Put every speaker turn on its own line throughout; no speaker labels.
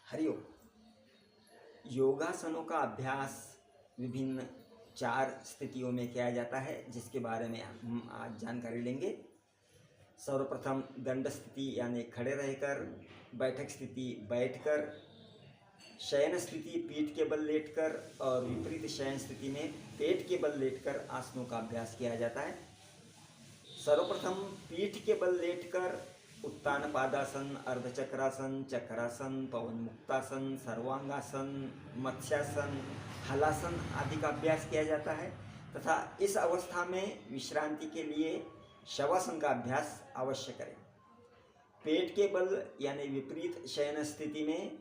हरिओम। योगासनों का अभ्यास विभिन्न 4 स्थितियों में किया जाता है, जिसके बारे में हम आज जानकारी लेंगे। सर्वप्रथम दंड स्थिति यानी खड़े रहकर, बैठक स्थिति बैठकर, शयन स्थिति पीठ के बल लेटकर और विपरीत शयन स्थिति में पेट के बल लेटकर आसनों का अभ्यास किया जाता है। सर्वप्रथम पीठ के बल लेटकर उत्तान पादासन, अर्धचक्रासन, चक्रासन, पवन मुक्तासन, सर्वांगासन, मत्स्यासन, हलासन आदि का अभ्यास किया जाता है तथा इस अवस्था में विश्रांति के लिए शवासन का अभ्यास अवश्य करें। पेट के बल यानी विपरीत शयन स्थिति में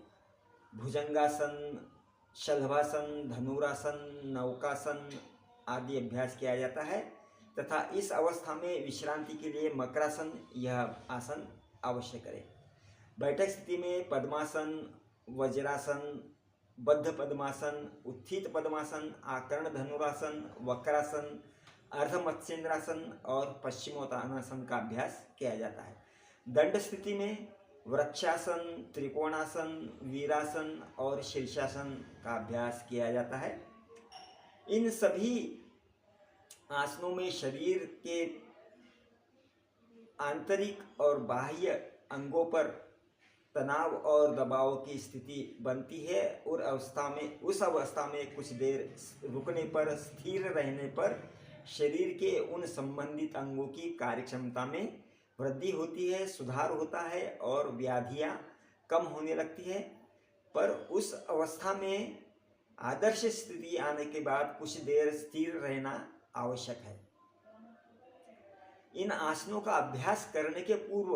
भुजंगासन, शलभासन, धनुरासन, नौकासन आदि अभ्यास किया जाता है तथा इस अवस्था में विश्रांति के लिए मकरासन यह आसन अवश्य करें। बैठक स्थिति में पद्मासन, वज्रासन, बद्ध पद्मासन, उत्थित पद्मासन, आकर्ण धनुरासन, वक्रासन, अर्ध मत्स्येंद्रासन और पश्चिमोत्तानासन का अभ्यास किया जाता है। दंड स्थिति में वृक्षासन, त्रिकोणासन, वीरासन और शीर्षासन का अभ्यास किया जाता है। इन सभी आसनों में शरीर के आंतरिक और बाह्य अंगों पर तनाव और दबाव की स्थिति बनती है और उस अवस्था में कुछ देर रुकने पर, स्थिर रहने पर शरीर के उन संबंधित अंगों की कार्यक्षमता में वृद्धि होती है, सुधार होता है और व्याधियां कम होने लगती है। पर उस अवस्था में आदर्श स्थिति आने के बाद कुछ देर स्थिर रहना आवश्यक है। इन आसनों का अभ्यास करने के पूर्व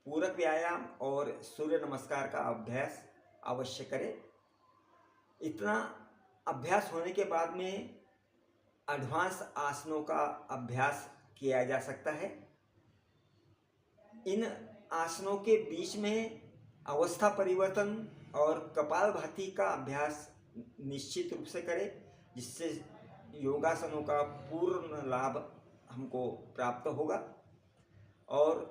पूरक व्यायाम और सूर्य नमस्कार का अभ्यास अवश्य करें। इतना अभ्यास होने के बाद में एडवांस आसनों का अभ्यास किया जा सकता है। इन आसनों के बीच में अवस्था परिवर्तन और कपालभाति का अभ्यास निश्चित रूप से करें, जिससे योगासनों का पूर्ण लाभ हमको प्राप्त होगा। और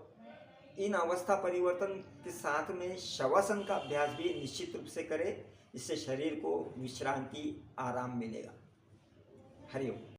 इन अवस्था परिवर्तन के साथ में शवासन का अभ्यास भी निश्चित रूप से करें, जिससे शरीर को विश्रांति, आराम मिलेगा। हरिओम।